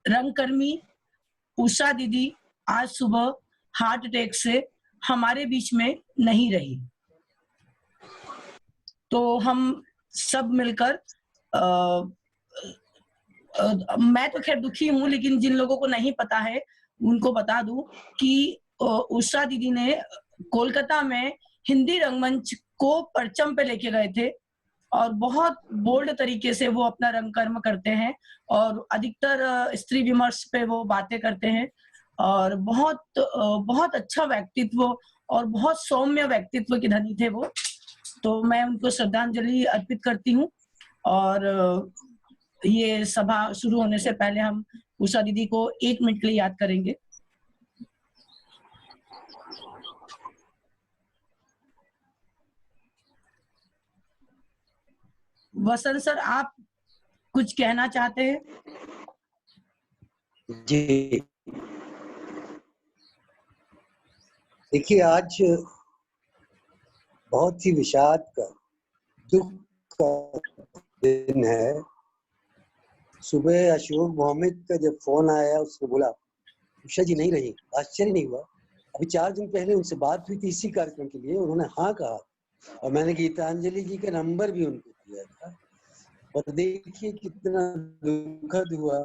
रंगकर्मी उषा दीदी आज सुबह हार्ट अटैक से हमारे बीच में नहीं रही। तो हम सब मिलकर मैं तो खैर दुखी हूँ, लेकिन जिन लोगों को नहीं पता है उनको बता दूं कि उषा दीदी ने कोलकाता में हिंदी रंगमंच को परचम पे लेके गए थे और बहुत बोल्ड तरीके से वो अपना रंगकर्म करते हैं और अधिकतर स्त्री विमर्श पे वो बातें करते हैं और बहुत अच्छा व्यक्तित्व और बहुत सौम्य व्यक्तित्व के धनी थे वो। तो मैं उनको श्रद्धांजलि अर्पित करती हूँ और ये सभा शुरू होने से पहले हम उषा दीदी को 1 मिनट के लिए याद करेंगे। वसंत सर, आप कुछ कहना चाहते हैं? जी, देखिए आज बहुत ही विषाद का, दुख का दिन है। सुबह अशोक भौमिक का जब फोन आया, उसने बोला उषा जी नहीं रही, आश्चर्य नहीं हुआ। अभी 4 दिन पहले उनसे बात हुई थी इसी कार्यक्रम के लिए, उन्होंने हाँ कहा और मैंने गीतांजलि जी का नंबर भी उनको दिया था। और देखिए कितना दुखद हुआ।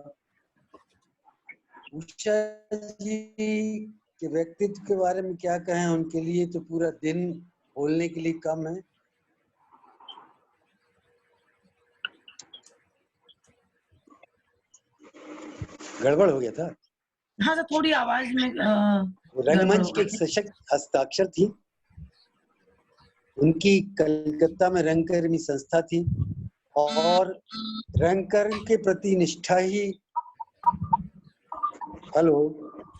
उषा जी के व्यक्तित्व के बारे में क्या कहें, उनके लिए तो पूरा दिन बोलने के लिए कम है। गड़बड़ हो गया था। हाँ सर, थोड़ी आवाज में रंगमंच के एक सशक्त हस्ताक्षर थी। उनकी कलकत्ता में रंगकर्मी संस्था थी और रंगकर्म के प्रति निष्ठा ही। हेलो।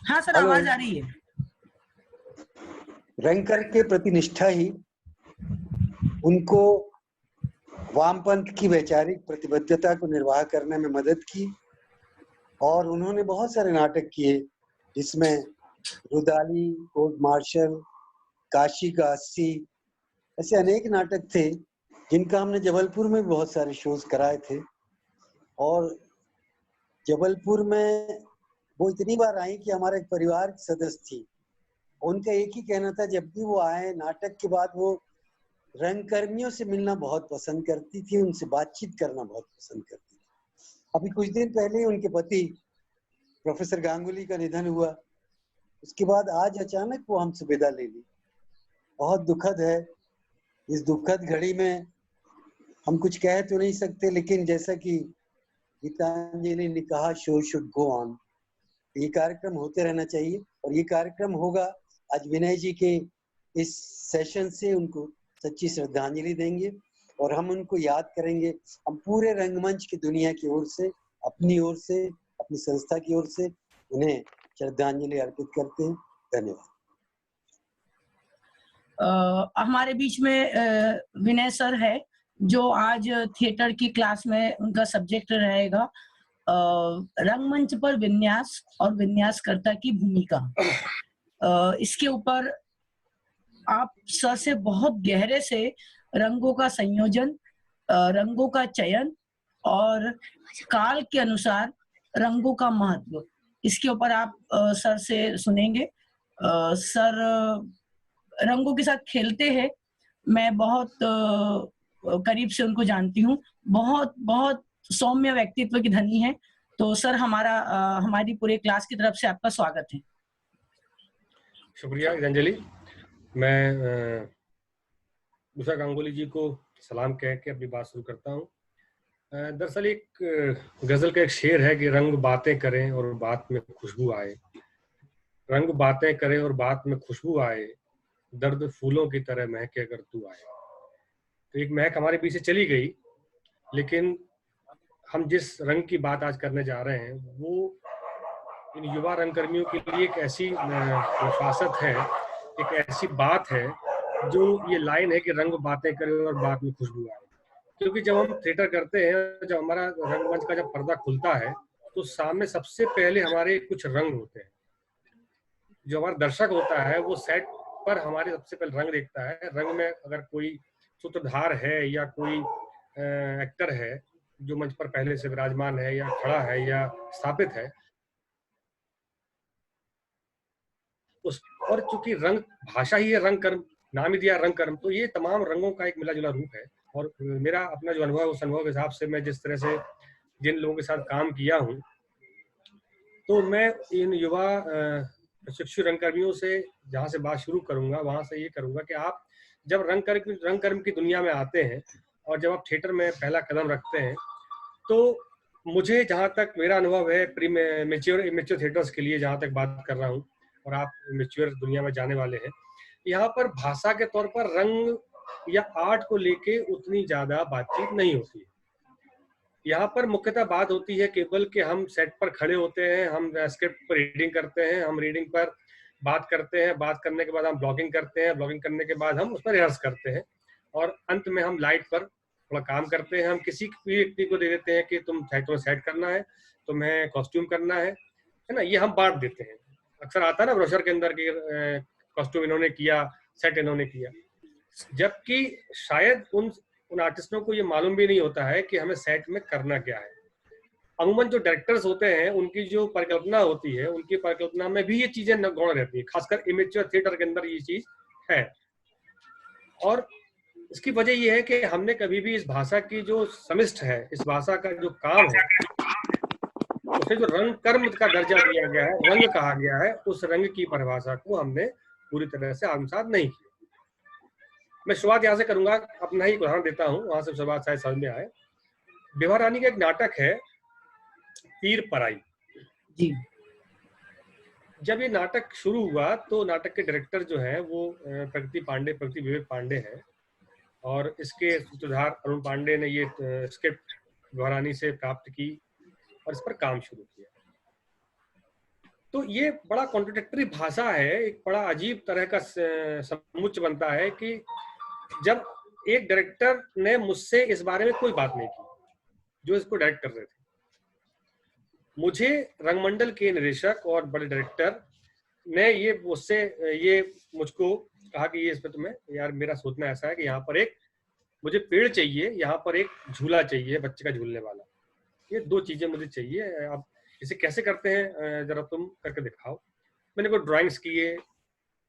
हाँ सर, आवाज आ रही है। रंगकर्म के प्रति निष्ठा ही उनको वामपंथ की वैचारिक प्रतिबद्धता को निर्वाह करने में मदद की और उन्होंने बहुत सारे नाटक किए जिसमें रुदाली, कोर्ट मार्शल, काशी का 80, ऐसे अनेक नाटक थे जिनका हमने जबलपुर में बहुत सारे शोज कराए थे। और जबलपुर में वो इतनी बार आई कि हमारे एक परिवार की सदस्य थी। उनका एक ही कहना था, जब भी वो आए नाटक के बाद वो रंगकर्मियों से मिलना बहुत पसंद करती थी, उनसे बातचीत करना बहुत पसंद करती थी। अभी कुछ दिन पहले ही उनके पति प्रोफेसर गांगुली का निधन हुआ। उसके बाद आज अचानक वो हमसे विदा ले ली। बहुत दुखद है। इस दुखद घड़ी में हम कुछ कह तो नहीं सकते, लेकिन जैसा कि गीतांजलि ने कहा, शो शुड गो ऑन। ये कार्यक्रम होते रहना चाहिए और ये कार्यक्रम होगा। आज विनय जी के इस सेशन से उनको सच्ची श्रद्धांजलि देंगे और हम उनको याद करेंगे। हम पूरे रंगमंच की दुनिया की ओर से, अपनी ओर से, अपनी संस्था की ओर से उन्हें श्रद्धांजलि अर्पित करते हैं। धन्यवाद। हमारे बीच में विनय सर है जो आज थिएटर की क्लास में उनका सब्जेक्ट रहेगा रंगमंच पर विन्यास और विन्यासकर्ता की भूमिका। इसके ऊपर आप सर से बहुत गहरे से रंगों का संयोजन, रंगों का चयन और काल के अनुसार रंगों का महत्व, इसके ऊपर आप सर से सुनेंगे। सर रंगों के साथ खेलते हैं। मैं बहुत करीब से उनको जानती हूँ। बहुत बहुत सौम्य व्यक्तित्व की धनी है। तो सर हमारी पूरे क्लास की तरफ से आपका स्वागत है। शुक्रिया गीतांजलि। मैं उषा गांगुली जी को सलाम कह के अपनी बात शुरू करता हूँ। दरअसल एक गजल का एक शेर है कि रंग बातें करें और बात में खुशबू आए। रंग बातें करें और बात में खुशबू आए, दर्द फूलों की तरह महके अगर तू आए। तो एक महक हमारे बीच से चली गई, लेकिन हम जिस रंग की बात आज करने जा रहे हैं वो इन युवा रंगकर्मियों के लिए एक ऐसी नफासत है, एक ऐसी बात है जो ये लाइन है कि रंग बातें करें और बात में खुशबू आए। क्योंकि जब हम थिएटर करते हैं, जब हमारा रंगमंच का जब पर्दा खुलता है तो सामने सबसे पहले हमारे कुछ रंग होते हैं। जो हमारा दर्शक होता है वो सेट पर हमारे सबसे पहले रंग देखता है। रंग में अगर कोई सूत्रधार है या कोई एक्टर है जो मंच पर पहले से विराजमान है या खड़ा है या स्थापित है, उस और चूंकि रंग भाषा ही है रंग कर्म, नाम ही दिया रंग कर्म, तो ये तमाम रंगों का एक मिला जुला रूप है। और मेरा अपना जो अनुभव है उस अनुभव के हिसाब से मैं जिस तरह से जिन लोगों के साथ काम किया हूँ, तो मैं इन युवा प्रशिक्षु रंगकर्मियों से जहाँ से बात शुरू करूंगा वहां से ये करूंगा कि आप जब रंग कर्म की दुनिया में आते हैं और जब आप थिएटर में पहला कदम रखते हैं, तो मुझे जहाँ तक मेरा अनुभव है प्री मेच्योर थिएटर्स के लिए जहाँ तक बात कर रहा हूँ, और आप मेच्योर दुनिया में जाने वाले हैं, यहाँ पर भाषा के तौर पर रंग या आर्ट को लेके उतनी ज्यादा बातचीत नहीं होती है। यहाँ पर मुख्यतः बात होती है केवल कि हम सेट पर खड़े होते हैं, हम स्क्रिप्ट पर रीडिंग करते हैं, हम रीडिंग पर बात करते हैं, बात करने के बाद हम ब्लॉगिंग करते हैं, ब्लॉगिंग करने के बाद हम उस पर रिहर्स करते हैं, और अंत में हम लाइट पर थोड़ा काम करते हैं। हम किसी भी व्यक्ति को दे देते हैं कि तुम्हें सेट करना है, तुम्हें कॉस्ट्यूम करना है ना, ये हम बांट देते हैं। अक्सर आता है ना ब्रोशर के अंदर कि कॉस्ट्यूम इन्होंने किया, सेट इन्होंने किया, जबकि शायद उन आर्टिस्टों को ये मालूम भी नहीं होता है कि हमें सेट में करना क्या है। अमूमन जो डायरेक्टर्स होते हैं उनकी जो परिकल्पना होती है, उनकी परिकल्पना में भी ये चीजें गौण रहती है, खासकर इमेच्योर थिएटर के अंदर ये चीज है। और इसकी वजह ये है कि हमने कभी भी इस भाषा की जो समिष्ट है, इस भाषा का जो काम है, उसे जो रंग कर्म का दर्जा दिया गया है, रंग कहा गया है, उस रंग की परिभाषा को हमने पूरी तरह से आत्मसात नहीं किया। मैं शुरुआत यहाँ से करूंगा, अपना ही उदाहरण देता हूँ, वहां से शुरुआत शायद समझ में आए। विभा रानी का एक नाटक है तीर पराई जी। जब ये नाटक शुरू हुआ तो नाटक के डायरेक्टर जो है वो प्रगति विवेक पांडे है, और इसके सूत्रधार अरुण पांडे ने ये स्क्रिप्ट विभा रानी से प्राप्त की और इस पर काम शुरू किया। तो ये बड़ा कॉन्ट्रोडिक्टरी भाषा है, एक बड़ा अजीब तरह का समुच्चय बनता है कि जब एक डायरेक्टर ने मुझसे इस बारे में कोई बात नहीं की, जो इसको डायरेक्ट कर रहे थे, मुझे रंगमंडल के निदेशक और बड़े डायरेक्टर ने ये मुझको कहा कि ये इस पर तुम्हें यार मेरा सोचना ऐसा है कि यहाँ पर एक मुझे पेड़ चाहिए, यहाँ पर एक झूला चाहिए बच्चे का झूलने वाला, ये दो चीजें मुझे चाहिए, अब इसे कैसे करते हैं जरा तुम करके दिखाओ। मैंने कोई ड्राइंग्स किए,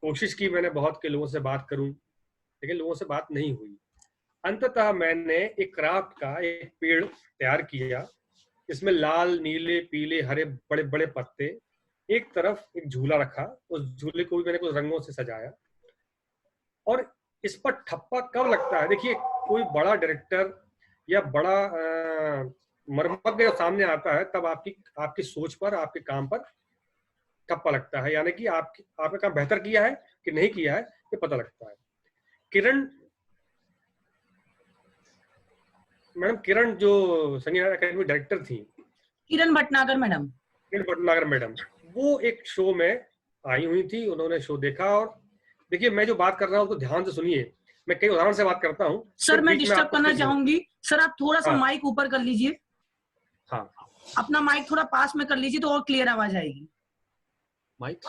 कोशिश की मैंने बहुत के लोगों से बात करूं, लेकिन लोगों से बात नहीं हुई। अंततः मैंने एक क्राफ्ट का एक पेड़ तैयार किया, इसमें लाल नीले पीले हरे बड़े बड़े पत्ते, एक तरफ एक झूला रखा, उस झूले को भी मैंने कुछ रंगों से सजाया, और इस पर ठप्पा कब लगता है, देखिए कोई बड़ा डायरेक्टर या बड़ा मर्मज्ञ सामने आता है तब आपकी सोच पर, आपके काम पर ठप्पा लगता है, यानी कि आपने काम बेहतर किया है कि नहीं किया है ये पता लगता है। किरण जो संगीत अकेडमी डायरेक्टर थी, किरण भटनागर मैडम, वो एक शो में आई हुई थी, उन्होंने शो देखा, और देखिए मैं जो बात कर रहा हूँ तो ध्यान से सुनिए, मैं कई उदाहरण से बात करता हूँ। सर मैं डिस्टर्ब करना चाहूंगी, सर आप थोड़ा सा माइक ऊपर कर लीजिए। हाँ, अपना माइक थोड़ा पास में कर लीजिए तो और क्लियर आवाज आएगी। माइक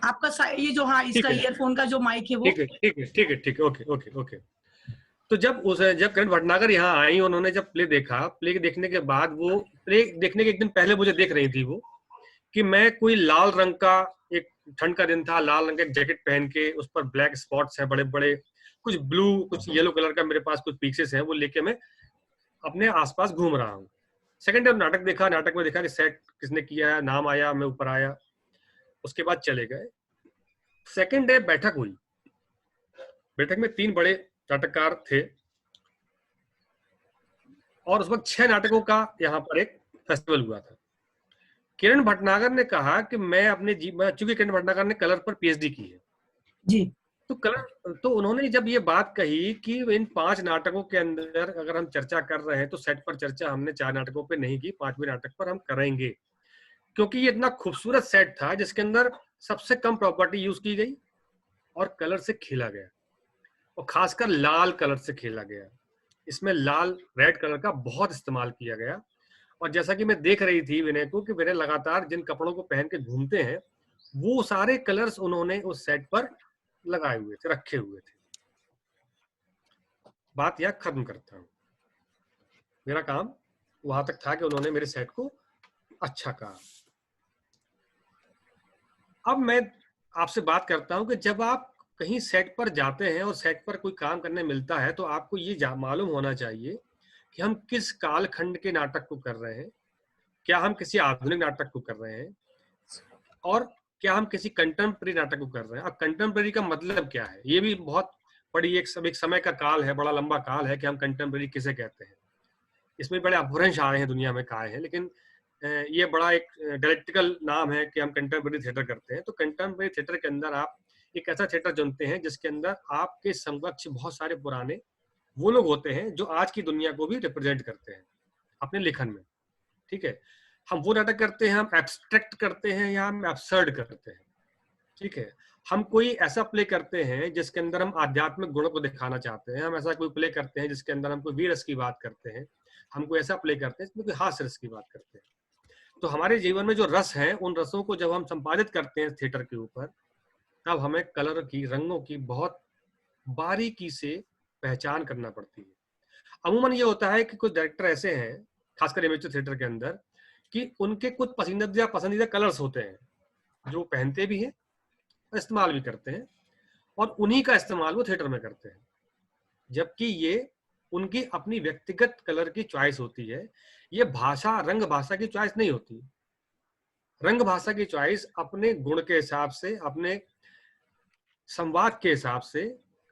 आपका ये जो, हाँ इसका ईयरफोन का जो माइक है वो ठीक है, ओके। तो जब किरण भटनागर यहाँ आई, उन्होंने जब प्ले देखा, प्ले देखने के बाद वो प्ले देखने के एक दिन पहले मुझे देख रही थी वो, कि मैं कोई लाल रंग का, एक ठंड का दिन था, लाल रंग का जैकेट पहन के उस पर ब्लैक स्पॉट्स हैं बड़े बड़े, कुछ ब्लू कुछ येलो कलर का मेरे पास कुछ पीसेस हैं, वो लेके मैं अपने आसपास घूम रहा हूँ। सेकंड टाइम नाटक देखा, नाटक में देखा कि सेट किसने किया है, नाम आया, मैं ऊपर आया, उसके बाद चले गए। सेकंड डे बैठक हुई, बैठक में 3 बड़े नाटककार थे, और उस वक्त 6 नाटकों का यहाँ पर एक फेस्टिवल हुआ था। किरण भटनागर ने कहा कि मैं चूंकि किरण भटनागर ने कलर पर पीएचडी की है जी, तो उन्होंने जब ये बात कही कि इन 5 नाटकों के अंदर अगर हम चर्चा कर रहे हैं तो सेट पर चर्चा हमने 4 नाटकों पे नहीं की, 5वें नाटक पर हम करेंगे, क्योंकि ये इतना खूबसूरत सेट था जिसके अंदर सबसे कम प्रॉपर्टी यूज की गई और कलर से खेला गया, और खासकर लाल कलर से खेला गया। इसमें लाल रेड कलर का बहुत इस्तेमाल किया गया, और जैसा कि मैं देख रही थी विनय को कि विनय लगातार जिन कपड़ों को पहन के घूमते हैं वो सारे कलर्स उन्होंने उस सेट पर लगाए हुए थे, रखे हुए थे। बात यह खत्म करता हूं, मेरा काम वहां तक था कि उन्होंने मेरे सेट को अच्छा कहा। अब मैं आपसे बात करता हूं कि जब आप कहीं सेट पर जाते हैं और सेट पर कोई काम करने मिलता है तो आपको ये मालूम होना चाहिए कि हम किस कालखंड के नाटक को कर रहे हैं, क्या हम किसी आधुनिक नाटक को कर रहे हैं और क्या हम किसी कंटेम्प्रेरी नाटक को कर रहे हैं। अब कंटेम्प्रेरी का मतलब क्या है, ये भी बहुत बड़ी एक समय का काल है, बड़ा लंबा काल है कि हम कंटेम्प्रेरी किसे कहते हैं। इसमें बड़े अपभ्रंश आए हैं दुनिया में आए हैं, लेकिन ये बड़ा एक डायलेक्टिकल नाम है कि हम कंटेम्प्रेरी थिएटर करते हैं। तो कंटेम्प्रेरी थिएटर के अंदर आप एक ऐसा थिएटर चुनते हैं जिसके अंदर आपके समकक्ष बहुत सारे पुराने वो लोग होते हैं जो आज की दुनिया को भी रिप्रेजेंट करते हैं अपने लेखन में। ठीक है, हम वो नाटक करते हैं, हम एब्स्ट्रैक्ट करते हैं या हम एब्सर्ड करते हैं। ठीक है, हम कोई ऐसा प्ले करते हैं जिसके अंदर हम आध्यात्मिक गुणों को दिखाना चाहते हैं, हम ऐसा कोई प्ले करते हैं जिसके अंदर हम कोई वीर रस की बात करते हैं, हम कोई ऐसा प्ले करते हैं जिसमें कोई हास्य रस की बात करते हैं। तो हमारे जीवन में जो रस है, उन रसों को जब हम संपादित करते हैं थिएटर के ऊपर, तब हमें कलर की, रंगों की बहुत बारीकी से पहचान करना पड़ती है। अमूमन ये होता है कि कुछ डायरेक्टर ऐसे हैं, खासकर एमेच्योर थिएटर के अंदर, कि उनके कुछ पसंदीदा कलर्स होते हैं जो पहनते भी हैं, इस्तेमाल भी करते हैं, और उन्हीं का इस्तेमाल वो थिएटर में करते हैं, जबकि ये उनकी अपनी व्यक्तिगत कलर की चॉइस होती है। ये रंग भाषा की चॉइस नहीं होती। रंग भाषा की चॉइस अपने गुण के हिसाब से, अपने संवाद के हिसाब से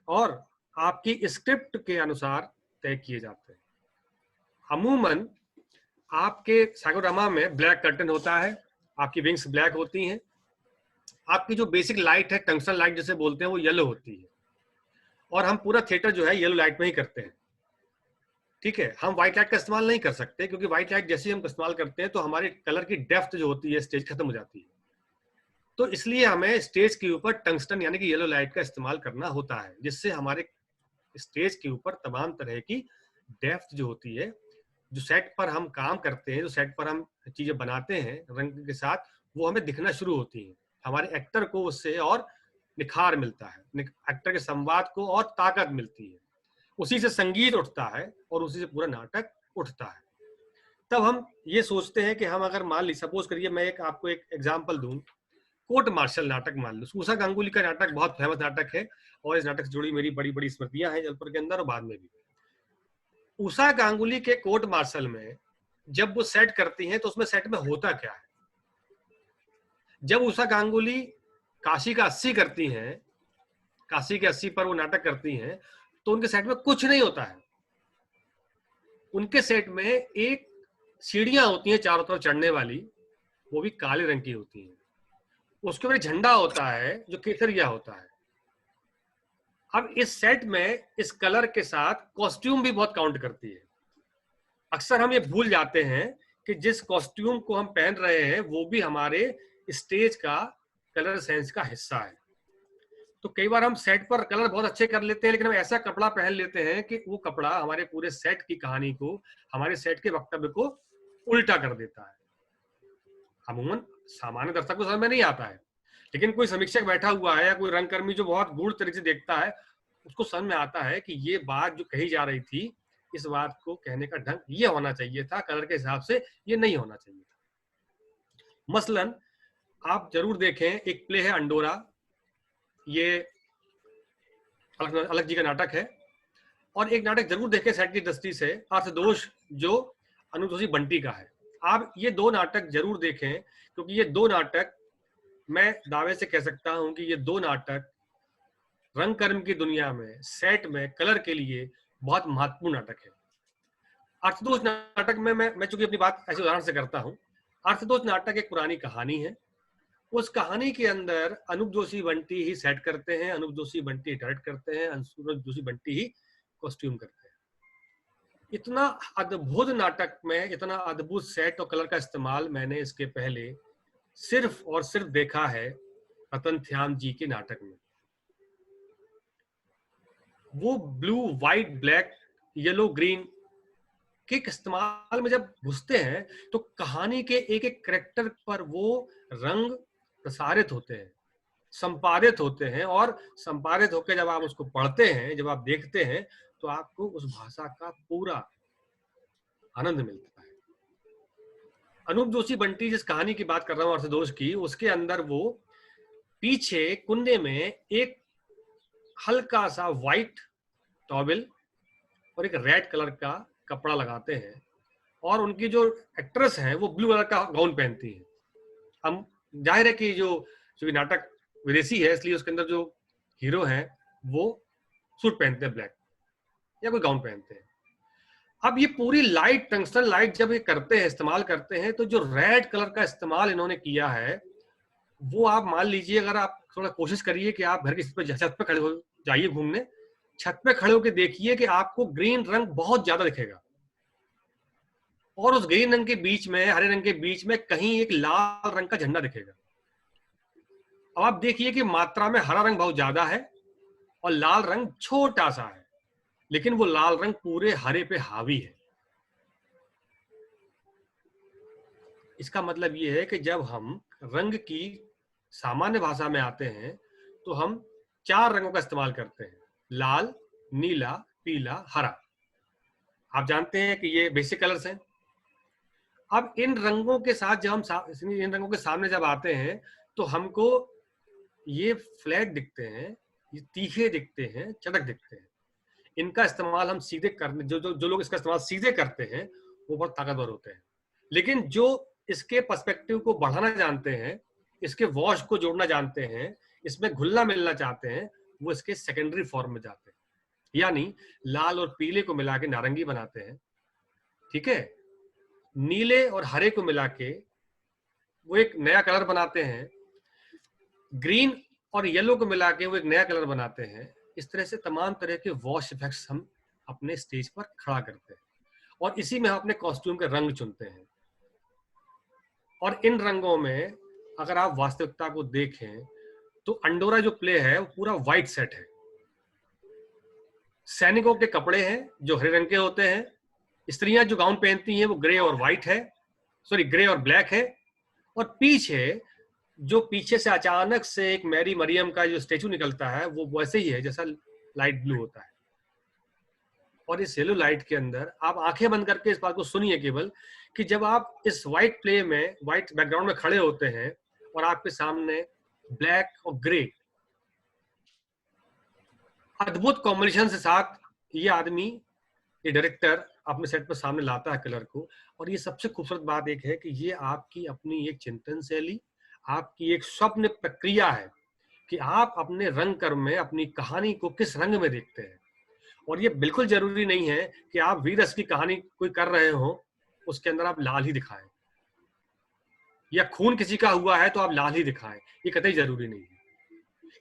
और आपकी स्क्रिप्ट के अनुसार तय किए जाते हैं। अमूमन आपके साइकोड्रामा में ब्लैक कर्टन होता है, आपकी विंग्स ब्लैक होती हैं, आपकी जो बेसिक लाइट है, टंगस्टन लाइट जिसे बोलते हैं, वो येलो होती है, और हम पूरा थिएटर जो है येलो लाइट में ही करते हैं। ठीक है, हम व्हाइट लाइट का इस्तेमाल नहीं कर सकते, क्योंकि व्हाइट लाइट जैसे ही हम इस्तेमाल करते हैं तो हमारे कलर की डेप्थ जो होती है स्टेज खत्म हो जाती है। तो इसलिए हमें स्टेज के ऊपर टंगस्टन यानी कि येलो लाइट का इस्तेमाल करना होता है, जिससे हमारे स्टेज के ऊपर तमाम तरह की डेप्थ जो होती है, जो सेट पर हम काम करते हैं, जो सेट पर हम चीजें बनाते हैं रंग के साथ, वो हमें दिखना शुरू होती है। हमारे एक्टर को उससे और निखार मिलता है, एक्टर के संवाद को और ताकत मिलती है, उसी से संगीत उठता है और उसी से पूरा नाटक उठता है। तब हम ये सोचते हैं कि हम अगर मान ली, सपोज करिए मैं आपको एक एग्जाम्पल दूं, कोर्ट मार्शल नाटक मान लो। उषा गांगुली का नाटक बहुत फेमस नाटक है और इस नाटक से जुड़ी मेरी बड़ी बड़ी स्मृतियां हैं जलपुर के अंदर और बाद में भी। उषा गांगुली के कोर्ट मार्शल में जब वो सेट करती हैं तो उसमें सेट में होता क्या है? जब उषा गांगुली काशी का 80 करती हैं, काशी के 80 पर वो नाटक करती हैं, तो उनके सेट में कुछ नहीं होता है। उनके सेट में एक सीढ़ियां होती हैं चारों तरफ चढ़ने वाली, वो भी काले रंग की होती हैं, उसके ऊपर झंडा होता है जो केसरिया होता है। अब इस सेट में इस कलर के साथ कॉस्ट्यूम भी बहुत काउंट करती है। अक्सर हम ये भूल जाते हैं कि जिस कॉस्ट्यूम को हम पहन रहे हैं वो भी हमारे स्टेज का कलर सेंस का हिस्सा है। तो कई बार हम सेट पर कलर बहुत अच्छे कर लेते हैं, लेकिन हम ऐसा कपड़ा पहन लेते हैं कि वो कपड़ा हमारे पूरे सेट की कहानी को, हमारे सेट के वक्तव्य को उल्टा कर देता है। अमूमन सामान्य दर्शक को समझ में नहीं आता है, लेकिन कोई समीक्षक बैठा हुआ है या कोई रंगकर्मी जो बहुत गूढ़ तरीके से देखता है, उसको समझ में आता है कि ये बात जो कही जा रही थी, इस बात को कहने का ढंग ये होना चाहिए था, कलर के हिसाब से ये नहीं होना चाहिए था। मसलन आप जरूर देखें, एक प्ले है अंडोरा, ये अलग जी का नाटक है, और एक नाटक जरूर देखें सेट की दृष्टि से, अर्थदोष, जो अनूप जोशी बंटी का है। आप ये दो नाटक जरूर देखें, क्योंकि ये दो नाटक, मैं दावे से कह सकता हूं कि ये दो नाटक रंगकर्म की दुनिया में सेट में कलर के लिए बहुत महत्वपूर्ण नाटक है। अर्थदोष नाटक में मैं चूंकि अपनी बात ऐसे उदाहरण से करता हूं, अर्थदोष नाटक एक पुरानी कहानी है। उस कहानी के अंदर अनूप जोशी बंटी ही सेट करते हैं, अनूप जोशी बंटी डायरेक्ट करते हैं, अनूप जोशी बंटी ही कॉस्ट्यूम करते हैं। इतना अद्भुत नाटक में इतना अद्भुत सेट और कलर का इस्तेमाल मैंने इसके पहले सिर्फ और सिर्फ देखा है रतन श्याम जी के नाटक में। वो blue, white, black, yellow, green के इस्तेमाल में जब घुसते हैं तो कहानी के एक एक कैरेक्टर पर वो रंग प्रसारित होते हैं, संपादित होते हैं, और संपादित होकर जब आप उसको पढ़ते हैं, जब आप देखते हैं, तो आपको उस भाषा का पूरा आनंद मिलता है। अनूप जोशी बंटी जिस कहानी की बात कर रहा हूँ अर्थदोष की, उसके अंदर वो पीछे कुंडे में एक हल्का सा व्हाइट टॉवेल और एक रेड कलर का कपड़ा लगाते हैं, और उनकी जो एक्ट्रेस हैं वो ब्लू कलर का गाउन पहनती हैं। हम जाहिर है कि जो नाटक विदेशी है, इसलिए उसके अंदर जो हीरो हैं वो सूट पहनते हैं ब्लैक, या कोई गाउन पहनते हैं। अब ये पूरी लाइट, टंगस्टन लाइट जब ये करते हैं, इस्तेमाल करते हैं, तो जो रेड कलर का इस्तेमाल इन्होंने किया है वो आप मान लीजिए, अगर आप थोड़ा कोशिश करिए कि आप घर की छत पे खड़े हो जाइए घूमने, छत पे खड़े होकर देखिए कि आपको ग्रीन रंग बहुत ज्यादा दिखेगा, और उस ग्रीन रंग के बीच में, हरे रंग के बीच में कहीं एक लाल रंग का झंडा दिखेगा। अब आप देखिए कि मात्रा में हरा रंग बहुत ज्यादा है और लाल रंग छोटा सा है, लेकिन वो लाल रंग पूरे हरे पे हावी है। इसका मतलब ये है कि जब हम रंग की सामान्य भाषा में आते हैं तो हम 4 रंगों का इस्तेमाल करते हैं, लाल, नीला, पीला, हरा। आप जानते हैं कि ये बेसिक कलर्स हैं। अब इन रंगों के साथ जब हम इन रंगों के सामने जब आते हैं तो हमको ये फ्लैट दिखते हैं, ये तीखे दिखते हैं, चटक दिखते हैं। इनका इस्तेमाल हम सीधे करने, जो लोग इसका इस्तेमाल सीधे करते हैं वो बहुत ताकतवर होते हैं, लेकिन जो इसके पर्सपेक्टिव को बढ़ाना जानते हैं, इसके वॉश को जोड़ना जानते हैं, इसमें घुलना मिलना चाहते हैं, वो इसके सेकेंडरी फॉर्म में जाते हैं, यानी लाल और पीले को मिला के नारंगी बनाते हैं, ठीक है, नीले और हरे को मिला के वो एक नया कलर बनाते हैं, ग्रीन और येलो को मिला के वो एक नया कलर बनाते हैं। इस तरह से तमाम तरह के वॉश इफेक्ट्स हम अपने स्टेज पर खड़ा करते हैं, और इसी में हम अपने कॉस्ट्यूम के रंग चुनते हैं। और इन रंगों में अगर आप वास्तविकता को देखें तो अंडोरा जो प्ले है वो पूरा व्हाइट सेट है। सैनिकों के कपड़े हैं जो हरे रंग के होते हैं, स्त्रियां जो गाउन पहनती हैं वो ग्रे और व्हाइट है, ग्रे और ब्लैक है, और पीछे से अचानक से एक मैरी मरियम का जो स्टेचू निकलता है वो वैसे ही है जैसा लाइट ब्लू होता है। और इस येलो लाइट के अंदर आप आंखें बंद करके इस बात को सुनिए केवल कि जब आप इस व्हाइट प्ले में, व्हाइट बैकग्राउंड में खड़े होते हैं और आपके सामने ब्लैक और ग्रे अद्भुत कॉम्बिनेशन के साथ ये आदमी, ये डायरेक्टर अपने सेट पर सामने लाता है कलर को। और ये सबसे खूबसूरत बात एक है कि ये आपकी अपनी एक चिंतन शैली, आपकी एक स्वप्न प्रक्रिया है कि आप अपने रंग कर्म में अपनी कहानी को किस रंग में देखते हैं। और ये बिल्कुल जरूरी नहीं है कि आप वीर रस की कहानी कोई कर रहे हो उसके अंदर आप लाल ही दिखाएं, या खून किसी का हुआ है तो आप लाल ही दिखाएं, ये कतई जरूरी नहीं है।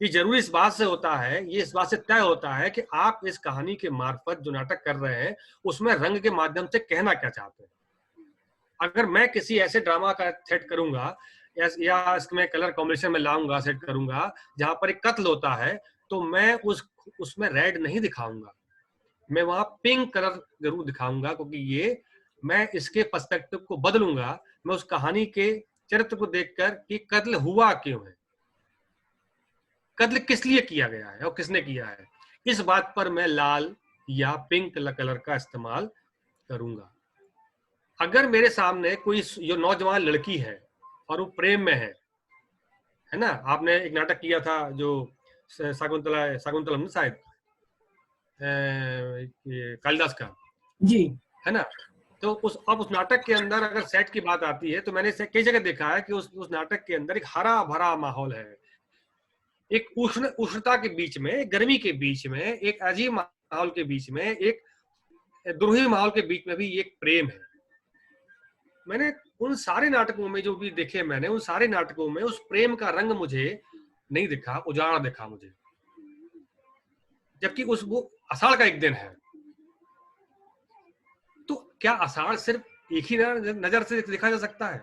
ये जरूरी इस बात से होता है, ये इस बात से तय होता है कि आप इस कहानी के मार्फत जो नाटक कर रहे हैं उसमें रंग के माध्यम से कहना क्या चाहते हैं। अगर मैं किसी ऐसे ड्रामा का सेट करूंगा या इसमें कलर कॉम्बिनेशन में लाऊंगा, सेट करूंगा जहां पर एक कत्ल होता है, तो मैं उसमें रेड नहीं दिखाऊंगा, मैं वहां पिंक कलर जरूर दिखाऊंगा, क्योंकि ये मैं इसके पर्सपेक्टिव को बदलूंगा। मैं उस कहानी के चरित्र को देखकर कि कत्ल हुआ क्यों है, कत्ल किस लिए किया गया है और किसने किया है, इस बात पर मैं लाल या पिंक कलर का इस्तेमाल करूंगा। अगर मेरे सामने कोई जो नौजवान लड़की है और वो प्रेम में है ना, आपने एक नाटक किया था जो शाकुंतलम शायद कालिदास का, जी, है ना, तो उस नाटक के अंदर अगर सेट की बात आती है तो मैंने कई जगह देखा है कि उस नाटक के अंदर एक हरा भरा माहौल है, एक उष्णता के बीच में, एक गर्मी के बीच में, एक अजीब माहौल के बीच में, एक द्रोही माहौल के बीच में भी एक प्रेम है। मैंने उन सारे नाटकों में जो भी देखे, मैंने उन सारे नाटकों में उस प्रेम का रंग मुझे नहीं दिखा, उजाड़ दिखा मुझे, जबकि वो आषाढ़ का एक दिन है। तो क्या आषाढ़ सिर्फ एक ही नजर से देखा जा सकता है?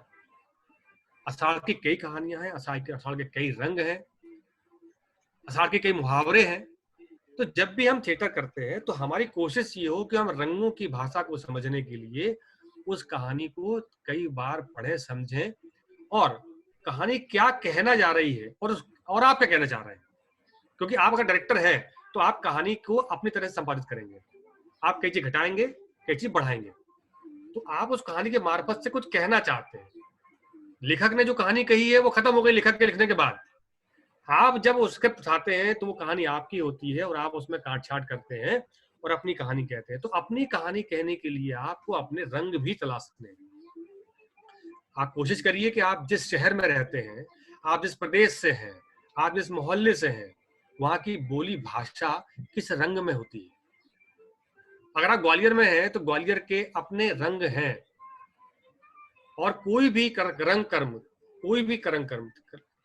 आषाढ़ की कई कहानियां हैं, आषाढ़ के कई रंग हैं, आषाढ़ के कई मुहावरे हैं। तो जब भी हम थिएटर करते हैं तो हमारी कोशिश ये हो कि हम रंगों की भाषा को समझने के लिए उस कहानी को कई बार पढ़ें, समझें, और कहानी क्या कहना जा रही है और आप क्या कहना चाह रहे हैं। क्योंकि आप अगर डायरेक्टर हैं तो आप कहानी को अपनी तरह से संपादित करेंगे, आप कई चीज घटाएंगे, कई चीज बढ़ाएंगे, तो आप उस कहानी के मार्फत से कुछ कहना चाहते हैं। लेखक ने जो कहानी कही है वो खत्म हो गई लेखक के लिखने के बाद, आप जब वो स्क्रिप्ट उठाते हैं तो वो कहानी आपकी होती है और आप उसमें काट छाट करते हैं और अपनी कहानी कहते हैं। तो अपनी कहानी कहने के लिए आपको अपने रंग भी तलाशने हैं। आप कोशिश करिए कि आप जिस शहर में रहते हैं, आप जिस प्रदेश से हैं, आप जिस मोहल्ले से हैं, वहां की बोली भाषा किस रंग में होती है। अगर आप ग्वालियर में हैं तो ग्वालियर के अपने रंग हैं, और कोई भी रंग कर्म,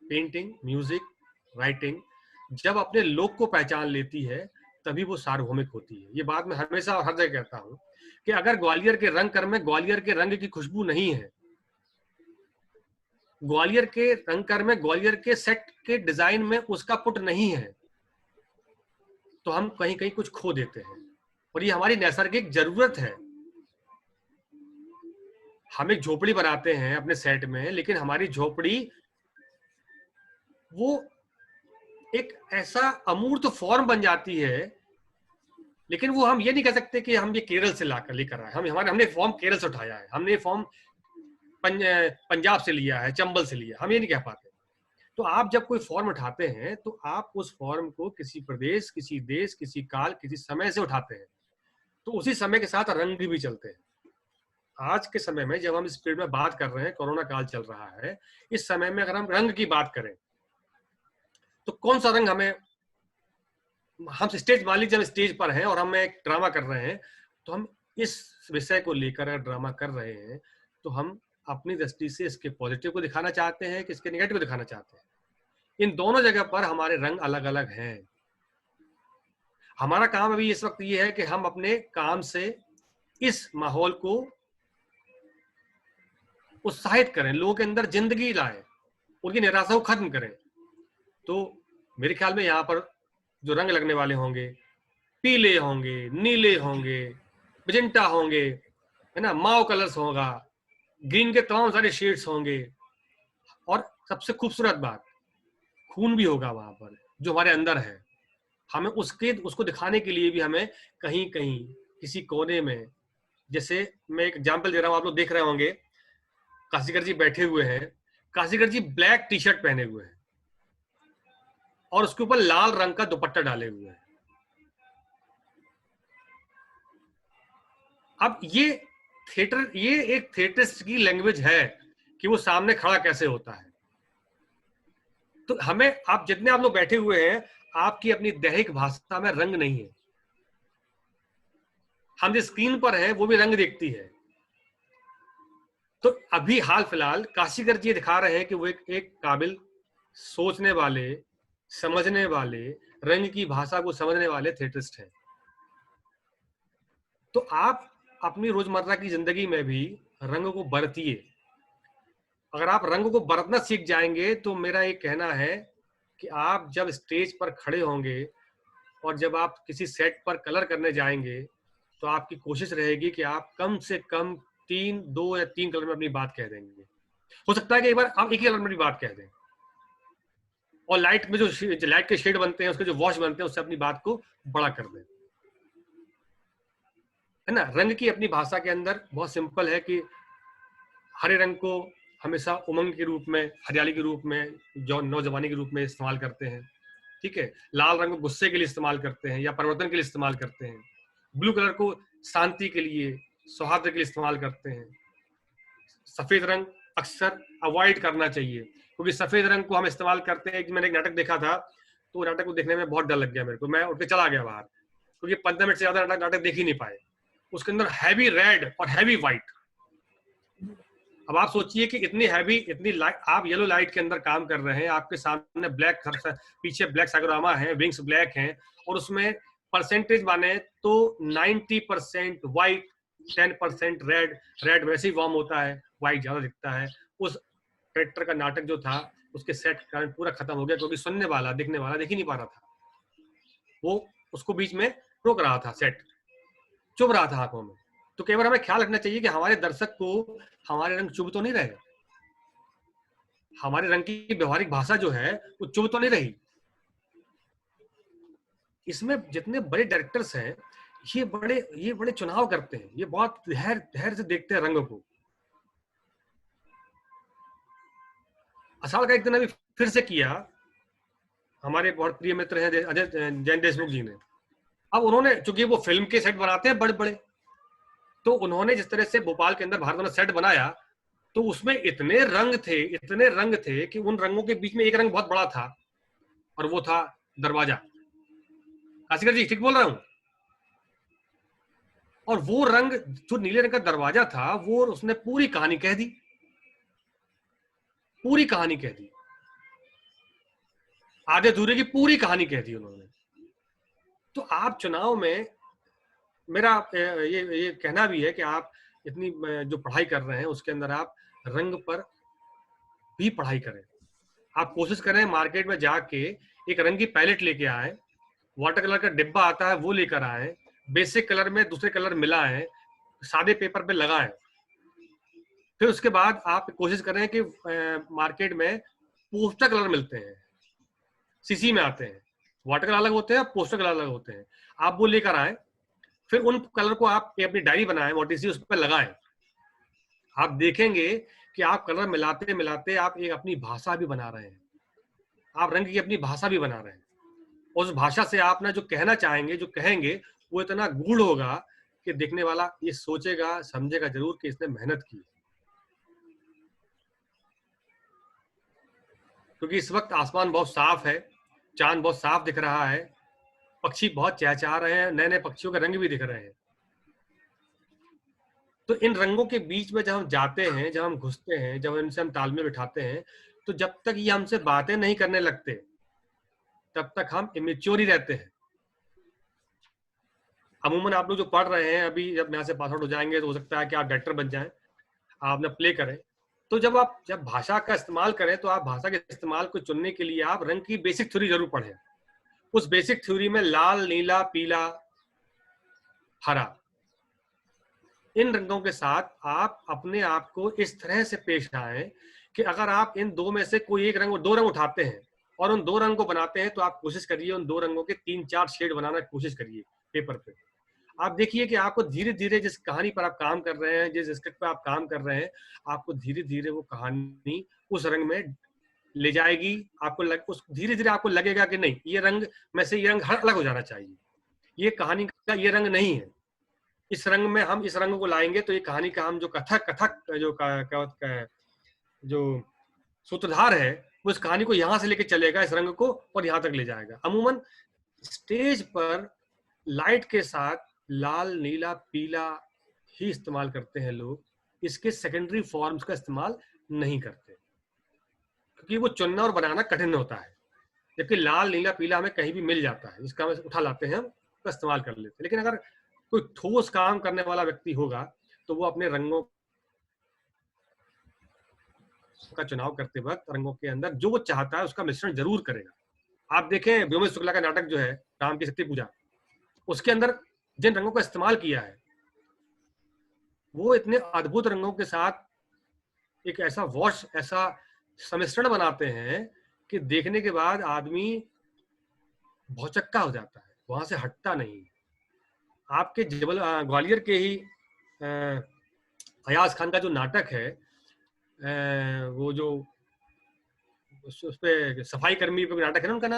पेंटिंग, म्यूजिक, राइटिंग जब अपने लोग को पहचान लेती है तभी वो सार्वभौमिक होती है। ये बात मैं हमेशा और हर जगह कहता हूं कि अगर ग्वालियर के रंग कर्म में ग्वालियर के रंग की खुशबू नहीं है, ग्वालियर के रंग कर्म में ग्वालियर के सेट के डिजाइन में उसका पुट नहीं है, तो हम कहीं कहीं कुछ खो देते हैं। और ये हमारी नैसर्गिक जरूरत है। हम एक झोपड़ी बनाते हैं अपने सेट में, लेकिन हमारी झोपड़ी वो एक ऐसा अमूर्त फॉर्म बन जाती है, लेकिन वो हम ये नहीं कह सकते कि हम ये केरल से लेकर आए। हमने फॉर्म केरल से उठाया है, हमने फॉर्म पंजाब से लिया है, चंबल से लिया, हम ये नहीं कह पाते। तो आप जब कोई फॉर्म उठाते हैं तो आप उस फॉर्म को किसी प्रदेश, किसी देश, किसी काल, किसी समय से उठाते हैं, तो उसी समय के साथ रंग भी चलते हैं। आज के समय में जब हम इस पीरियड में बात कर रहे हैं, कोरोना काल चल रहा है, इस समय में अगर हम रंग की बात करें तो कौन सा रंग हम स्टेज, मान लीजिए हम स्टेज पर हैं और हम एक ड्रामा कर रहे हैं, तो हम इस विषय को लेकर ड्रामा कर रहे हैं तो हम अपनी दृष्टि से इसके पॉजिटिव को दिखाना चाहते हैं कि इसके नेगेटिव को दिखाना चाहते हैं। इन दोनों जगह पर हमारे रंग अलग अलग हैं। हमारा काम अभी इस वक्त ये है कि हम अपने काम से इस माहौल को उत्साहित करें, लोगों के अंदर जिंदगी लाएं, उनकी निराशा को खत्म करें। तो मेरे ख्याल में यहाँ पर जो रंग लगने वाले होंगे, पीले होंगे, नीले होंगे, मजेंटा होंगे, है ना, माओ कलर्स होगा, ग्रीन के तमाम सारे शेड्स होंगे, और सबसे खूबसूरत बात, खून भी होगा वहां पर जो हमारे अंदर है। हमें उसको दिखाने के लिए भी हमें कहीं कहीं किसी कोने में, जैसे मैं एक एग्जांपल दे रहा हूं, आप लोग देख रहे होंगे काशीगर जी बैठे हुए हैं, काशीगर जी ब्लैक टी शर्ट पहने हुए हैं और उसके ऊपर लाल रंग का दुपट्टा डाले हुए हैं। अब ये एक थिएटरिस्ट की लैंग्वेज है कि वो सामने खड़ा कैसे होता है। तो हमें, आप जितने आप लोग बैठे हुए हैं, आपकी अपनी दैहिक भाषा में रंग नहीं है। हम जिस स्क्रीन पर हैं वो भी रंग देखती है। तो अभी हाल फिलहाल काशीगर जी दिखा रहे हैं कि वो एक काबिल, सोचने वाले, समझने वाले, रंग की भाषा को समझने वाले थिएटरिस्ट हैं। तो आप अपनी रोजमर्रा की जिंदगी में भी रंग को बरतिए। अगर आप रंग को बरतना सीख जाएंगे तो मेरा ये कहना है कि आप जब स्टेज पर खड़े होंगे और जब आप किसी सेट पर कलर करने जाएंगे तो आपकी कोशिश रहेगी कि आप कम से कम 2 या 3 कलर में अपनी बात कह देंगे। हो सकता है कि एक बार आप एक ही कलर में अपनी बात कह दें, और लाइट में जो लाइट के शेड बनते हैं, उसके जो वॉश बनते हैं, उससे अपनी बात को बड़ा कर दें, है ना। रंग की अपनी भाषा के अंदर बहुत सिंपल है कि हरे रंग को हमेशा उमंग के रूप में, हरियाली के रूप में, जो नौजवानी के रूप में इस्तेमाल करते हैं, ठीक है। लाल रंग को गुस्से के लिए इस्तेमाल करते हैं या परिवर्तन के लिए इस्तेमाल करते हैं। ब्लू कलर को शांति के लिए, सौहार्द के लिए इस्तेमाल करते हैं। सफेद रंग अक्सर अवॉइड करना चाहिए, क्योंकि सफेद रंग को हम इस्तेमाल करते हैं। मैंने एक नाटक देखा था, तो नाटक को देखने में बहुत डर लग गया मेरे को, मैं उठ के चला गया बाहर, क्योंकि 15 मिनट से ज्यादा नाटक देख ही नहीं पाए। उसके अंदर हैवी रेड और हैवी व्हाइट। अब आप सोचिए कि इतनी हैवी, इतनी लाइट, आप येलो लाइट के अंदर काम कर रहे हैं, आपके सामने ब्लैक, पीछे ब्लैक साइकोरामा है, विंग्स ब्लैक हैं, और उसमें परसेंटेज माने तो 90% व्हाइट, 10% रेड वैसे ही वार्म होता है, व्हाइट ज्यादा दिखता है। उस कैरेक्टर का नाटक जो था, उसके सेट का पूरा खत्म हो गया, क्योंकि सुनने वाला, देखने वाला देख ही नहीं पा रहा था। वो उसको बीच में रोक रहा था, सेट चुभ रहा था आंखों में। तो कई बार हमें ख्याल रखना चाहिए कि हमारे दर्शक को हमारे रंग चुभ तो नहीं रहे, हमारे रंग की व्यवहारिक भाषा जो है वो चुभ तो नहीं रही। इसमें जितने बड़े डायरेक्टर्स हैं, ये बड़े चुनाव करते हैं, ये बहुत धैर्य से देखते हैं रंग को। असाल का एक दिन अभी फिर से किया, हमारे बहुत प्रिय मित्र हैं अजय जैन देशमुख जी ने। अब उन्होंने, चूंकि वो फिल्म के सेट बनाते हैं बड़े बड़े, तो उन्होंने जिस तरह से भोपाल के अंदर भारत में सेट बनाया, तो उसमें इतने रंग थे कि उन रंगों के बीच में एक रंग बहुत बड़ा था, और वो था दरवाजा। काशीकर जी ठीक बोल रहा हूं? और वो रंग, जो नीले रंग का दरवाजा था, वो उसने पूरी कहानी कह दी, पूरी कहानी कह दी, आधे अधूरे की पूरी कहानी कह दी उन्होंने। तो आप चुनाव में, मेरा ये कहना भी है कि आप इतनी जो पढ़ाई कर रहे हैं उसके अंदर आप रंग पर भी पढ़ाई करें। आप कोशिश करें मार्केट में जाके एक रंग की पैलेट लेके आए, वाटर कलर का डिब्बा आता है वो लेकर आए, बेसिक कलर में दूसरे कलर मिलाएं, सादे पेपर पे लगाएं। फिर उसके बाद आप कोशिश करें कि मार्केट में पोस्टर कलर मिलते हैं, सीसी में आते हैं, वाटर कलर अलग होते हैं, पोस्टर कलर अलग होते हैं, आप वो लेकर आए। फिर उन कलर को आप अपनी डायरी बनाएं, मोटी सी, उस पर लगाएं। आप देखेंगे कि आप कलर मिलाते मिलाते आप एक अपनी भाषा भी बना रहे हैं, आप रंग की अपनी भाषा भी बना रहे हैं। उस भाषा से आप ना जो कहना चाहेंगे, जो कहेंगे, वो इतना गूढ़ होगा कि देखने वाला ये सोचेगा, समझेगा जरूर कि इसने मेहनत की। क्योंकि इस वक्त आसमान बहुत साफ है, चांद बहुत साफ दिख रहा है, पक्षी बहुत चहचहा रहे हैं, नए नए पक्षियों के रंग भी दिख रहे हैं। तो इन रंगों के बीच में जब हम जाते हैं, जब हम घुसते हैं, जब इनसे हम तालमेल बिठाते हैं, तो जब तक ये हमसे बातें नहीं करने लगते तब तक हम इमेच्योर ही रहते हैं। अमूमन आप लोग जो पढ़ रहे हैं, अभी जब यहाँ से पास आउट हो जाएंगे तो हो सकता है कि आप डायरेक्टर बन जाएं, आप ना प्ले करें। तो जब भाषा का इस्तेमाल करें, तो आप भाषा के इस्तेमाल को चुनने के लिए आप रंग की बेसिक थ्योरी जरूर पढ़ें। उस बेसिक थ्योरी में लाल, नीला, पीला, हरा, इन रंगों के साथ आप अपने आप को इस तरह से पेश आए कि अगर आप इन दो में से कोई एक रंग, दो रंग उठाते हैं और उन दो रंग को बनाते हैं, तो आप कोशिश करिए उन दो रंगों के 3-4 शेड बनाना कोशिश करिए पेपर पे। आप देखिए कि आपको धीरे धीरे जिस कहानी पर आप काम कर रहे हैं, जिस स्क्रिप्ट पर आप काम कर रहे हैं, आपको धीरे धीरे वो कहानी उस रंग में ले जाएगी। आपको धीरे धीरे आपको लगेगा कि नहीं, ये रंग में से ये रंग हर अलग हो जाना चाहिए, ये कहानी का ये रंग नहीं है, इस रंग में हम इस रंग को लाएंगे तो ये कहानी का हम जो कथक जो सूत्रधार है, वो इस कहानी को यहां से लेके चलेगा, इस रंग को, और यहां तक ले जाएगा। अमूमन स्टेज पर लाइट के साथ लाल, नीला, पीला ही इस्तेमाल करते हैं लोग, इसके सेकेंडरी फॉर्म्स का इस्तेमाल नहीं करते, क्योंकि वो चुनना और बनाना कठिन होता है। जबकि लाल, नीला, पीला हमें कहीं भी मिल जाता है, जिसका हम उठा लाते हैं, उसका इस्तेमाल कर लेते हैं। लेकिन अगर कोई ठोस काम करने वाला व्यक्ति होगा तो वो अपने रंगों का चुनाव करते वक्त रंगों के अंदर जो वो चाहता है उसका मिश्रण जरूर करेगा। आप देखें व्योमेश शुक्ला का नाटक जो है राम की शक्ति पूजा, उसके अंदर जिन रंगों का इस्तेमाल किया है, वो इतने अद्भुत रंगों के साथ एक ऐसा वॉश, ऐसा सम्मिश्रण बनाते हैं कि देखने के बाद आदमी भौचक्का हो जाता है, वहां से हटता नहीं। आपके ग्वालियर के ही अयाज खान का जो नाटक है, वो जो उस पे सफाई कर्मी पे नाटक है ना, उनका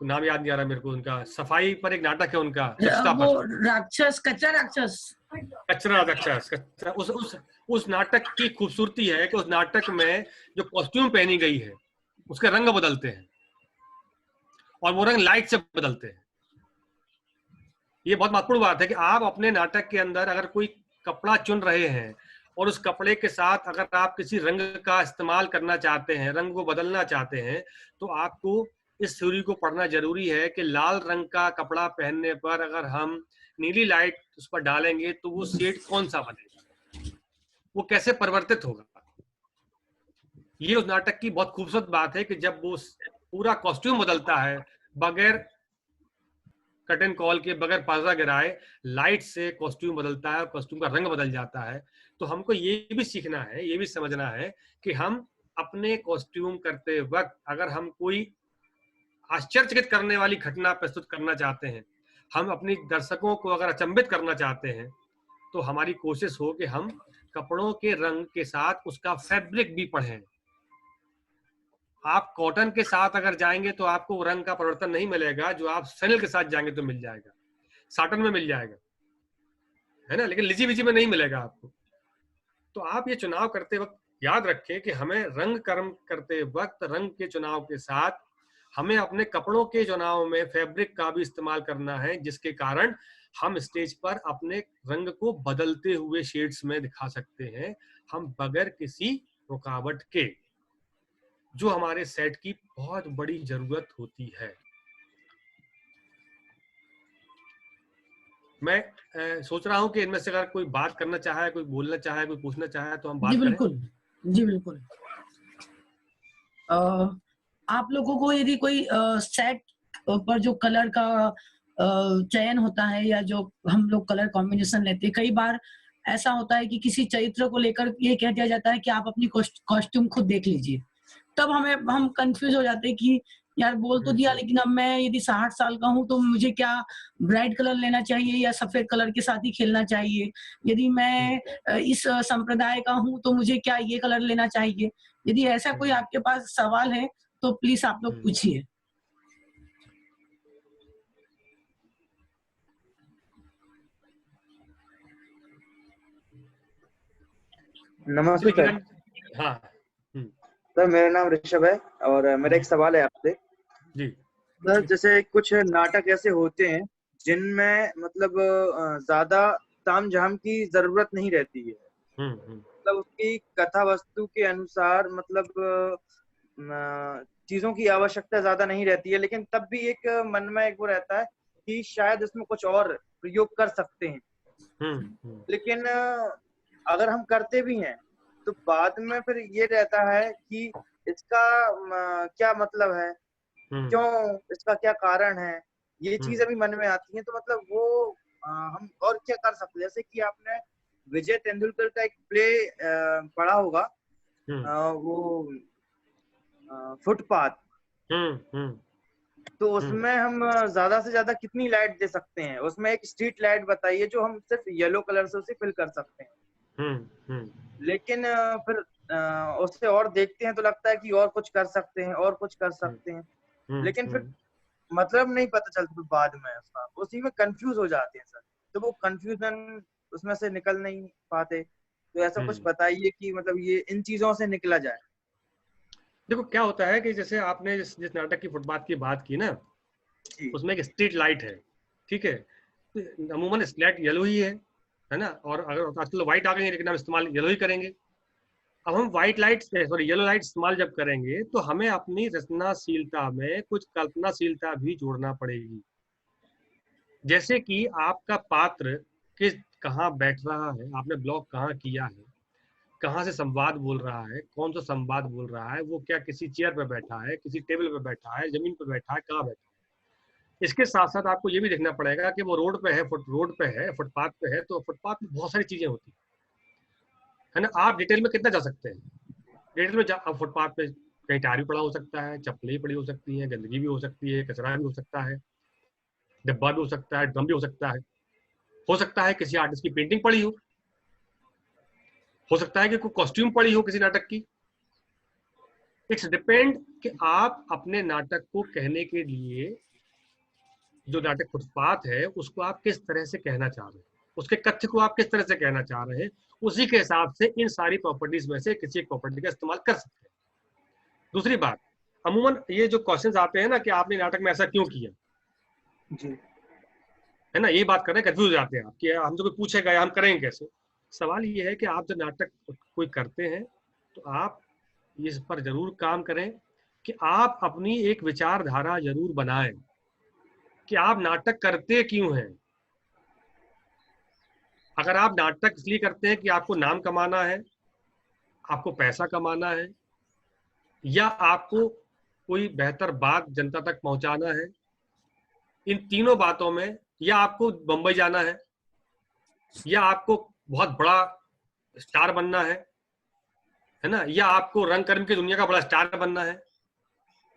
नाम याद नहीं आ रहा मेरे को, उनका सफाई पर एक नाटक है उनका, वो राक्षस, कचरा राक्षस, कचरा राक्षस। उस नाटक की खूबसूरती है कि उस नाटक में जो कॉस्ट्यूम पहनी गई है उसके रंग बदलते हैं, और वो रंग लाइट से बदलते हैं। ये बहुत महत्वपूर्ण बात है कि आप अपने नाटक के अंदर अगर कोई कपड़ा चुन रहे हैं और उस कपड़े के साथ अगर आप किसी रंग का इस्तेमाल करना चाहते हैं, रंग को बदलना चाहते हैं, तो आपको इस थ्योरी को पढ़ना जरूरी है कि लाल रंग का कपड़ा पहनने पर अगर हम नीली लाइट उस पर डालेंगे तो वो शेड कौन सा बनेगा, वो कैसे परिवर्तित होगा। ये उस नाटक की बहुत खूबसूरत बात है कि जब वो पूरा कॉस्ट्यूम बदलता है, बगैर कर्टन कॉल के, बगैर पर्दा गिराए, लाइट से कॉस्ट्यूम बदलता है, कॉस्ट्यूम का रंग बदल जाता है। तो हमको ये भी सीखना है, ये भी समझना है कि हम अपने कॉस्ट्यूम करते वक्त अगर हम कोई आश्चर्यचकित करने वाली घटना प्रस्तुत करना चाहते हैं, हम अपनी दर्शकों को अगर अचंभित करना चाहते हैं, तो हमारी कोशिश हो कि हम कपड़ों के रंग के साथ उसका फैब्रिक भी पढ़ें। आप कॉटन के साथ अगर जाएंगे तो आपको रंग का परिवर्तन नहीं मिलेगा, जो आप सैंडल के साथ जाएंगे तो मिल जाएगा, साटन में मिल जाएगा, है ना, लेकिन लिजी विजी में नहीं मिलेगा आपको। तो आप ये चुनाव करते वक्त याद रखें कि हमें रंग कर्म करते वक्त रंग के चुनाव के साथ हमें अपने कपड़ों के चुनाव में फैब्रिक का भी इस्तेमाल करना है, जिसके कारण हम स्टेज पर अपने रंग को बदलते हुए शेड्स में दिखा सकते हैं, हम बगैर किसी रुकावट के, जो हमारे सेट की बहुत बड़ी जरूरत होती है। मैं सोच रहा हूं कि इनमें से अगर कोई बात करना चाहे, कोई बोलना चाहे, कोई पूछना चाहे तो हम बात जी करें। बिल्कुल, जी बिल्कुल। आप लोगों को यदि कोई सेट पर जो कलर का चयन होता है या जो हम लोग कलर कॉम्बिनेशन लेते हैं, कई बार ऐसा होता है कि किसी चरित्र को लेकर ये कह दिया जाता है कि आप अपनी कॉस्ट्यूम खुद देख लीजिए। तब हम कंफ्यूज हो जाते हैं कि यार बोल तो दिया, लेकिन अब मैं यदि 60 साल का हूँ तो मुझे क्या ब्राइट कलर लेना चाहिए या सफेद कलर के साथ ही खेलना चाहिए? यदि मैं इस संप्रदाय का हूँ तो मुझे क्या ये कलर लेना चाहिए? यदि ऐसा कोई आपके पास सवाल है तो प्लीज आप लोग पूछिए। नमस्ते सर। हाँ सर मेरा नाम ऋषभ है और मेरा एक सवाल है आपसे। जी सर जैसे कुछ नाटक ऐसे होते हैं जिनमें मतलब ज्यादा तामझाम की जरूरत नहीं रहती है, मतलब उसकी कथा वस्तु के अनुसार मतलब चीजों की आवश्यकता ज्यादा नहीं रहती है, लेकिन तब भी एक मन में एक वो रहता है कि शायद इसमें कुछ और प्रयोग कर सकते हैं। लेकिन अगर हम करते भी हैं तो बाद में फिर ये रहता है कि इसका क्या मतलब है, क्यों, इसका क्या कारण है, ये चीज अभी मन में आती है। तो मतलब वो हम और क्या कर सकते हैं? जैसे कि आपने विजय तेंदुलकर का एक प्ले पढ़ा होगा, वो फुटपाथ। तो उसमें हम ज्यादा से ज्यादा कितनी लाइट दे सकते हैं? उसमें एक स्ट्रीट लाइट बताइए जो हम सिर्फ येलो कलर से उसे फिल कर सकते हैं। लेकिन फिर उससे और देखते हैं तो लगता है कि और कुछ कर सकते हैं, और कुछ कर सकते हैं, लेकिन फिर मतलब नहीं पता चलता बाद में उसका, उसी में कंफ्यूज हो जाते हैं सर। तो वो कंफ्यूजन उसमें से निकल नहीं पाते। तो ऐसा कुछ बताइए कि मतलब ये इन चीजों से निकला जाए। देखो क्या होता है कि जैसे आपने जिस नाटक की फुटपाथ की बात की ना, उसमें एक स्ट्रीट लाइट है, ठीक है, अमूमन स्ट्रीट येलो ही है ना, और अगर आजकल व्हाइट आ गई है लेकिन हम इस्तेमाल येलो ही करेंगे। अब हम white light sorry yellow light इस्तेमाल जब करेंगे तो हमें अपनी रचनाशीलता में कुछ कल्पनाशीलता भी जोड़ना पड़ेगी। जैसे कि आपका पात्र किस कहाँ बैठ रहा है, आपने ब्लॉक कहाँ किया है, कहाँ से संवाद बोल रहा है, कौन सा संवाद बोल रहा है, वो क्या किसी चेयर पे बैठा है, किसी टेबल पे बैठा है, जमीन पे बैठा है, कहाँ बैठा है। इसके साथ साथ आपको ये भी देखना पड़ेगा कि वो रोड पे है, फुटपाथ पे है, तो फुटपाथ में बहुत सारी चीजें होती है ना। आप डिटेल में कितना जा सकते हैं? डिटेल में अब फुटपाथ पे कहीं टायर भी पड़ा हो सकता है, चप्पलें भी पड़ी हो सकती है, गंदगी भी हो सकती है, कचरा भी हो सकता है, डब्बा भी हो सकता है, ड्रम भी हो सकता है किसी आर्टिस्ट की पेंटिंग पड़ी हो सकता है कि कोई कॉस्ट्यूम पड़ी हो किसी नाटक की। इट्स डिपेंड कि आप अपने नाटक को कहने के लिए, जो नाटक फुटपाथ है उसको आप किस तरह से कहना चाह रहे हैं, उसके कथ्य को आप किस तरह से कहना चाह रहे हैं, उसी के हिसाब से इन सारी प्रॉपर्टीज में से किसी एक प्रॉपर्टी का इस्तेमाल कर सकते हैं। दूसरी बात, अमूमन ये जो क्वेश्चंस आते हैं ना कि आपने नाटक में ऐसा क्यों किया जी, है ना, यही बात कर रहे हैं, कंफ्यूज हो जाते हैं आप कि हमसे कोई पूछेगा हम करेंगे कैसे। सवाल ये है कि आप जब नाटक कोई करते हैं तो आप इस पर जरूर काम करें कि आप अपनी एक विचारधारा जरूर बनाएं कि आप नाटक करते क्यों हैं। अगर आप नाटक इसलिए करते हैं कि आपको नाम कमाना है, आपको पैसा कमाना है, या आपको कोई बेहतर बात जनता तक पहुंचाना है, इन तीनों बातों में, या आपको बंबई जाना है, या आपको बहुत बड़ा स्टार बनना है ना, या आपको रंगकर्म की दुनिया का बड़ा स्टार बनना है,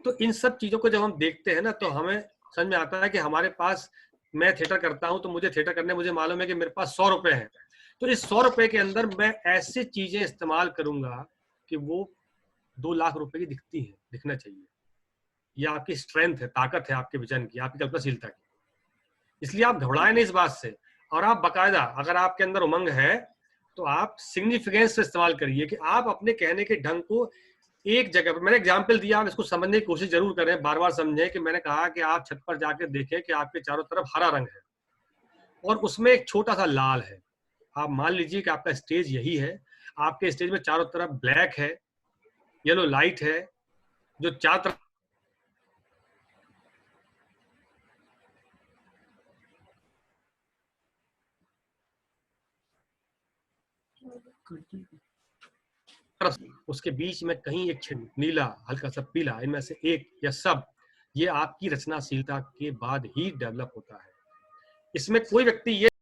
तो इन सब चीजों को जब हम देखते हैं ना तो हमें समझ में आता है कि हमारे पास, मैं थिएटर करता हूं तो मुझे थिएटर करने मुझे मालूम है कि मेरे पास 100 रुपए हैं, तो इस 100 रुपए के अंदर मैं ऐसी चीजें इस्तेमाल करूंगा कि वो 2 लाख रुपए की दिखती है, दिखना चाहिए। ये आपकी स्ट्रेंथ है, ताकत है आपके विजन की, आपकी कल्पनाशीलता की। इसलिए आप घबराए नहीं इस बात से, और आप बकायदा, अगर आपके अंदर उमंग है तो आप सिग्निफिकेंस से इस्तेमाल करिए कि आप अपने कहने के ढंग को एक जगह पर, मैंने एग्जाम्पल दिया, आप इसको समझने की कोशिश जरूर करें, बार बार समझें कि मैंने कहा कि आप छत पर जाके देखें कि आपके चारों तरफ हरा रंग है और उसमें एक छोटा सा लाल है। आप मान लीजिए कि आपका स्टेज यही है, आपके स्टेज में चारों तरफ ब्लैक है, येलो लाइट है, जो चारों तरफ उसके बीच में कहीं एक नीला, हल्का सा पीला, इनमें से एक या सब, ये आपकी रचनाशीलता के बाद ही डेवलप होता है। इसमें कोई व्यक्ति ये